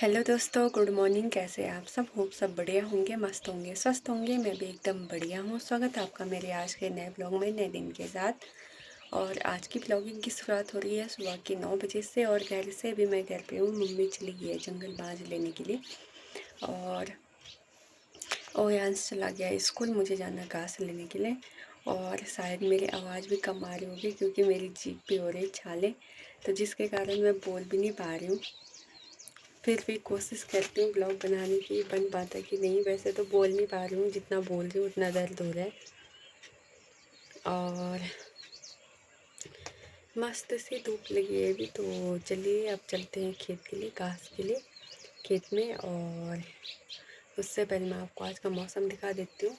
Hello दोस्तों, good morning. कैसे हैं आप सब? होप सब बढ़िया होंगे, मस्त होंगे, स्वस्थ होंगे। मैं भी एकदम बढ़िया हूँ। स्वागत है आपका मेरे आज के नए ब्लॉग में, नए दिन के साथ। और आज की ब्लॉगिंग की शुरुआत हो रही है सुबह के 9 बजे से। और घर से अभी मैं घर पे हूँ, मम्मी चली गई है जंगल बाज लेने के लिए। और ओयांश चला गया स्कूल, मुझे जाना घास लेने के लिए। और शायद मेरी आवाज़ भी कम आ रही होगी क्योंकि मेरी जीभ पे हो रही छाले, तो जिसके कारण मैं बोल भी नहीं पा रही हूँ। फिर भी कोशिश करती हूँ ब्लॉग बनाने की, बन पाता कि नहीं। वैसे तो बोल नहीं पा रही हूँ, जितना बोल रही हूँ उतना दर्द हो रहा है। और मस्त सी धूप लगी है अभी, तो चलिए अब चलते हैं खेत के लिए, घास के लिए खेत में। और उससे पहले मैं आपको आज का मौसम दिखा देती हूँ।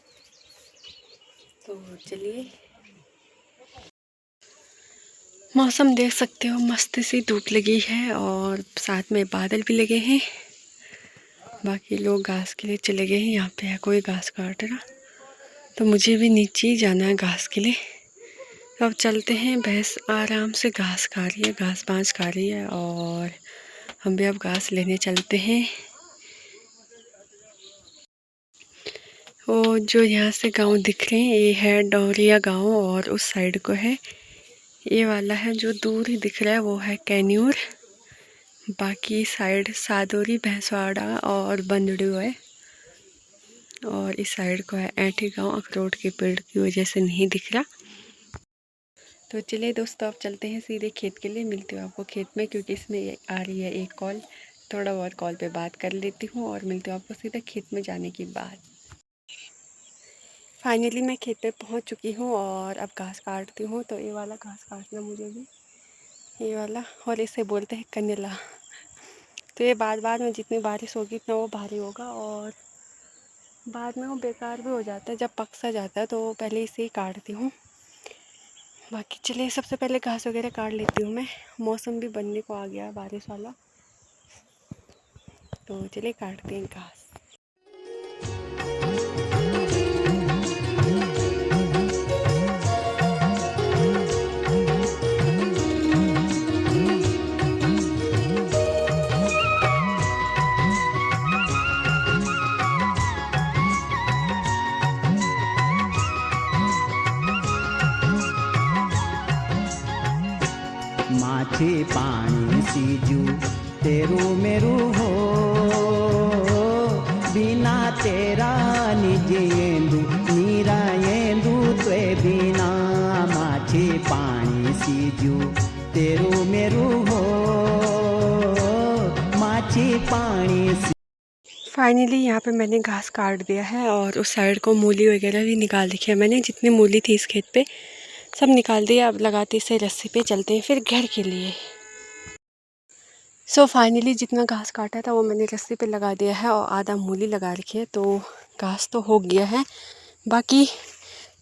तो चलिए, मौसम देख सकते हो, मस्त सी धूप लगी है और साथ में बादल भी लगे हैं। बाकी लोग घास के लिए चले गए हैं। यहाँ पे है कोई घास काट रहा, तो मुझे भी नीचे ही जाना है घास के लिए। तो अब चलते हैं। भैंस आराम से घास खा रही है, घास बाँस खा रही है और हम भी अब घास लेने चलते हैं। वो जो यहाँ से गांव दिख रहे हैं, ये है डौरिया गांव, और उस साइड को है ये वाला है जो दूर ही दिख रहा है, वो है कैन्यूर। बाकी साइड सादोरी, भैंसवाड़ा और बंदड़ू है। और इस साइड को है ऐठी गांव। अखरोट के पेड़ की वजह से नहीं दिख रहा। तो चलिए दोस्तों, अब चलते हैं सीधे खेत के लिए। मिलती हूँ आपको खेत में, क्योंकि इसमें आ रही है एक कॉल। थोड़ा बहुत कॉल पे बात कर लेती हूँ और मिलती हूँ आपको सीधे खेत में जाने की बाद। फाइनली मैं खेत पे पहुँच चुकी हूँ और अब घास काटती हूँ। तो ये वाला घास काटना मुझे भी, ये वाला, और इसे बोलते हैं कनेला। तो ये बाद में जितनी बारिश होगी इतना वो भारी होगा, और बाद में वो बेकार भी हो जाता है। जब पक सा जाता है तो पहले इसे ही काटती हूँ। बाकी चलिए, सबसे पहले घास वगैरह काट लेती हूँ मैं। मौसम भी बनने को आ गया बारिश वाला, तो चलिए काटते हैं घास। माछी पानी सीजू तेरू मेरू हो, बिना तेरा निजेंदु मीरा येंदु त्वे बिना। माछी पानी सीजू तेरू मेरू हो, माछी पानी। फाइनली यहाँ पे मैंने घास काट दिया है और उस साइड को मूली वगैरह भी निकाल रखी है मैंने। जितनी मूली थी इस खेत पे सब निकाल दिया। अब लगाते इसे रस्सी पे, चलते हैं फिर घर के लिए। सो फाइनली जितना घास काटा था वो मैंने रस्सी पे लगा दिया है और आधा मूली लगा रखी है। तो घास तो हो गया है, बाकी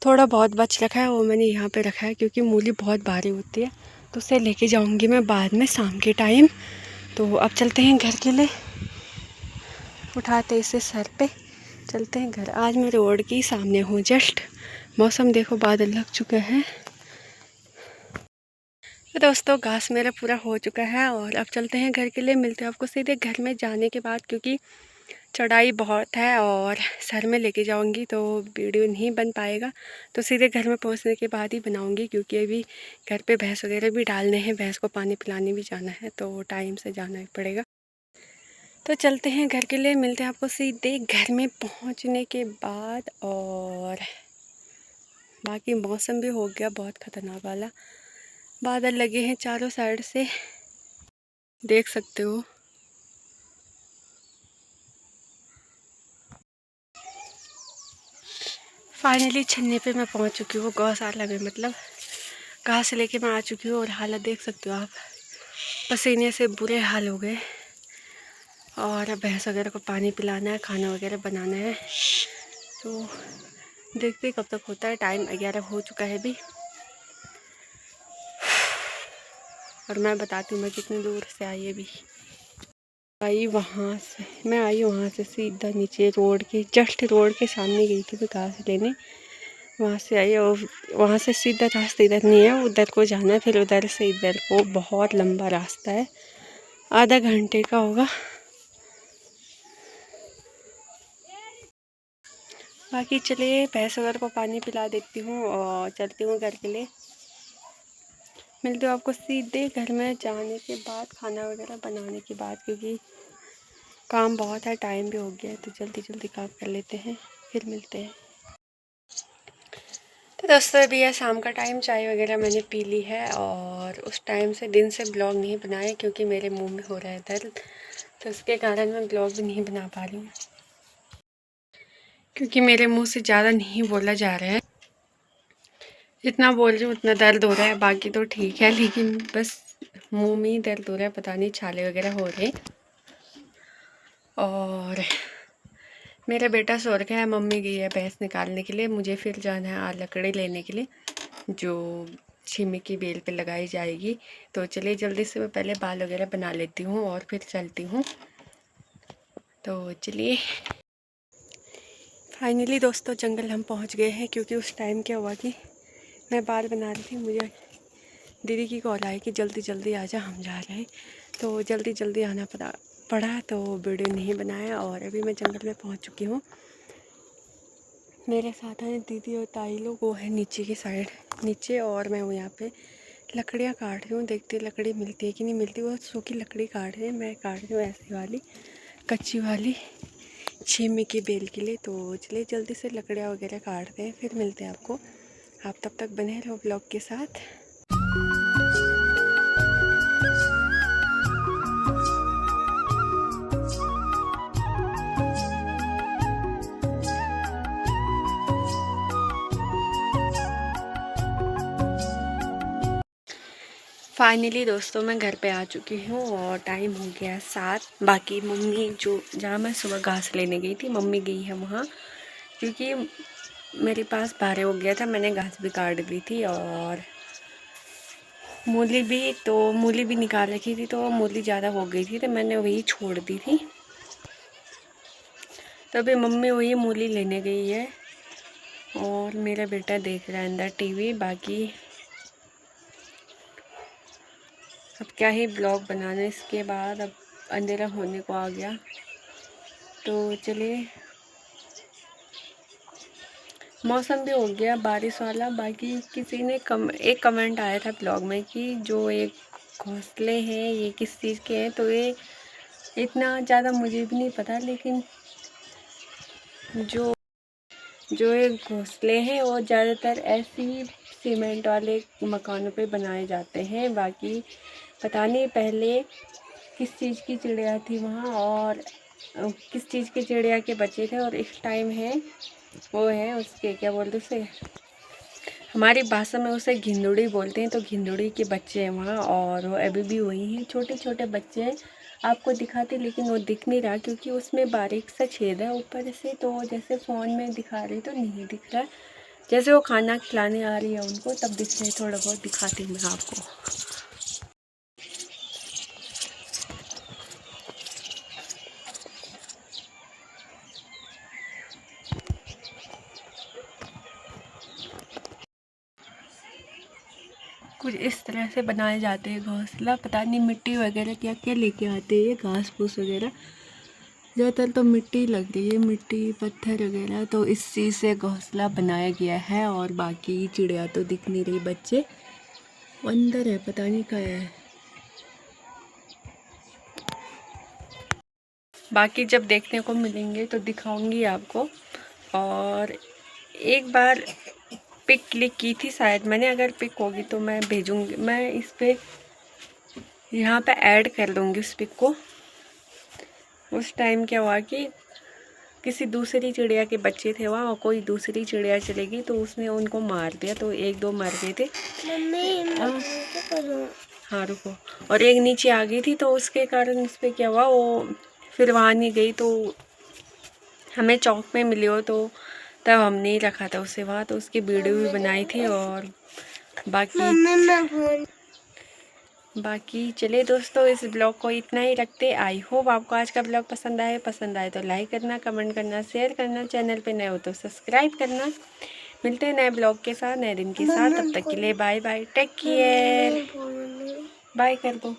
थोड़ा बहुत बच रखा है, वो मैंने यहाँ पे रखा है क्योंकि मूली बहुत भारी होती है। तो उसे लेके जाऊँगी मैं बाद में शाम के टाइम। तो अब चलते हैं घर के लिए, उठाते इसे सर पे, चलते हैं घर। आज मैं रोड के सामने हूँ जस्ट। मौसम देखो, बादल लग चुके हैं। तो दोस्तों, घास मेरा पूरा हो चुका है और अब चलते हैं घर के लिए। मिलते हैं आपको सीधे घर में जाने के बाद, क्योंकि चढ़ाई बहुत है और सर में लेके जाऊंगी तो वीडियो नहीं बन पाएगा। तो सीधे घर में पहुंचने के बाद ही बनाऊंगी, क्योंकि अभी घर पे भैंस वगैरह भी डालने हैं, भैंस को पानी पिलाने भी जाना है, तो टाइम से जाना ही पड़ेगा। तो चलते हैं घर के लिए। मिलते हैं आपको सीधे घर में पहुँचने के बाद। और बाकी मौसम भी हो गया बहुत ख़तरनाक वाला, बादल लगे हैं चारों साइड से, देख सकते हो। फाइनली छन्ने पे मैं पहुंच चुकी हूँ, गौशाला में, मतलब घास लेके मैं आ चुकी हूँ। और हालत देख सकते हो आप, पसीने से बुरे हाल हो गए। और अब भैंस वगैरह को पानी पिलाना है, खाना वगैरह बनाना है। तो देखते कब तक होता है। टाइम 11 हो चुका है अभी। और मैं बताती हूँ मैं कितनी दूर से आई अभी। आई वहाँ से, मैं आई वहाँ से सीधा नीचे रोड के, जस्ट रोड के सामने गई थी मैं घास लेने। वहाँ से आई और वहाँ से सीधा रास्ता इधर नहीं है, उधर को जाना है। फिर उधर से इधर को बहुत लंबा रास्ता है, आधा घंटे का होगा। बाकी चलिए भैंस वगैरह को पानी पिला देती हूँ और चलती हूँ घर के लिए। मिलती हूँ आपको सीधे घर में जाने के बाद, खाना वगैरह बनाने के बाद, क्योंकि काम बहुत है, टाइम भी हो गया है, तो जल्दी जल्दी काम कर लेते हैं, फिर मिलते हैं। तो दोस्तों अभी है शाम का टाइम, चाय वगैरह मैंने पी ली है और उस टाइम से दिन से ब्लॉग नहीं बनाया क्योंकि मेरे मुंह में हो रहा है दर्द, तो उसके कारण मैं ब्लॉग भी नहीं बना पा रही हूँ क्योंकि मेरे मुंह से ज़्यादा नहीं बोला जा रहा है। जितना बोल रही हूँ उतना दर्द हो रहा है, बाकी तो ठीक है, लेकिन बस मुंह में ही दर्द हो रहा है, पता नहीं छाले वगैरह हो रहे हैं। और मेरा बेटा सो रखा है, मम्मी गई है भैंस निकालने के लिए, मुझे फिर जाना है आज लकड़ी लेने के लिए जो छिमी की बेल पे लगाई जाएगी। तो चलिए जल्दी से मैं पहले बाल वगैरह बना लेती हूँ और फिर चलती हूँ। तो चलिए फाइनली दोस्तों जंगल हम पहुँच गए हैं, क्योंकि उस टाइम क्या हुआ कि मैं बाल बना रही थी, मुझे दीदी की कॉल आई कि जल्दी जल्दी आ जा, हम जा रहे हैं। तो जल्दी जल्दी आना पड़ा तो वीडियो नहीं बनाया। और अभी मैं जंगल में पहुँच चुकी हूँ। मेरे साथ हैं दीदी और ताई लोग, वो है नीचे की साइड नीचे, और मैं हूँ यहाँ पे लकड़ियाँ काट रही हूँ। देखती लकड़ी मिलती है कि नहीं मिलती। वो सूखी लकड़ी काट रही है, मैं काट रही हूँ ऐसी वाली कच्ची वाली छीमी की बेल के लिए। तो चलिए जल्दी से लकड़ियाँ वगैरह काटते हैं, फिर मिलते हैं आपको। आप तब तक बने रहो ब्लॉग के साथ। फाइनली दोस्तों मैं घर पे आ चुकी हूँ और टाइम हो गया 7। बाकी मम्मी जो जहाँ मैं सुबह घास लेने गई थी, मम्मी गई है वहाँ, क्योंकि मेरे पास 12 हो गया था, मैंने घास भी काट दी थी और मूली भी निकाल रखी थी, तो मूली ज़्यादा हो गई थी तो मैंने वही छोड़ दी थी। तो अभी मम्मी वही मूली लेने गई है और मेरा बेटा देख रहा है अंदर टीवी। बाकी अब क्या ही ब्लॉग बनाना, इसके बाद अब अंधेरा होने को आ गया। तो चलिए मौसम भी हो गया बारिश वाला। बाकी किसी ने एक कमेंट आया था ब्लॉग में कि जो एक घोंसले हैं ये किस चीज़ के हैं, तो ये इतना ज़्यादा मुझे भी नहीं पता, लेकिन जो ये घोंसले हैं वो ज़्यादातर ऐसी सीमेंट वाले मकानों पे बनाए जाते हैं। बाकी पता नहीं पहले किस चीज़ की चिड़िया थी वहाँ और किस चीज़ के चिड़िया के बच्चे थे, और इस टाइम है वो है उसके क्या बोलते उसे, हमारी भाषा में उसे घिंदुड़ी बोलते हैं। तो घिंदुड़ी के बच्चे हैं वहाँ, और वो अभी भी वही हैं, छोटे छोटे बच्चे हैं। आपको दिखाते लेकिन वो दिख नहीं रहा क्योंकि उसमें बारीक सा छेद है ऊपर से, तो जैसे फ़ोन में दिखा रही तो नहीं दिख रहा। जैसे वो खाना खिलाने आ रही है उनको तब दिख रहे, थोड़ा बहुत दिखाती हूँ मैं आपको। कुछ इस तरह से बनाए जाते हैं घोंसला। पता नहीं मिट्टी वगैरह क्या क्या लेके आते हैं, घास फूस वगैरह, ज़्यादातर तो मिट्टी लग रही है, मिट्टी पत्थर वगैरह। तो इस चीज़ से घोंसला बनाया गया है। और बाकी चिड़िया तो दिख नहीं रही, बच्चे अंदर है, पता नहीं क्या है। बाकी जब देखने को मिलेंगे तो दिखाऊंगी आपको। और एक बार पिक क्लिक की थी शायद मैंने, अगर पिक होगी तो मैं भेजूंगी, मैं इस पे यहाँ पे ऐड कर दूंगी उस पिक को। उस टाइम क्या हुआ कि किसी दूसरी चिड़िया के बच्चे थे वहाँ, और कोई दूसरी चिड़िया चलेगी तो उसने उनको मार दिया, तो एक दो मर गए थे। हाँ रुको। और एक नीचे आ गई थी, तो उसके कारण उस पर क्या हुआ, वो फिर वहाँ नहीं गई, तो हमें चौक में मिली हो, तो तब हमने ही रखा था उसे वहाँ, तो उसकी वीडियो भी बनाई थी। और बाकी चलिए दोस्तों इस ब्लॉग को इतना ही रखते। आई होप आपको आज का ब्लॉग पसंद आए तो लाइक करना, कमेंट करना, शेयर करना, चैनल पे नए हो तो सब्सक्राइब करना। मिलते हैं नए ब्लॉग के साथ, नए दिन के साथ। तब तक के लिए bye bye, take care, bye कर दो।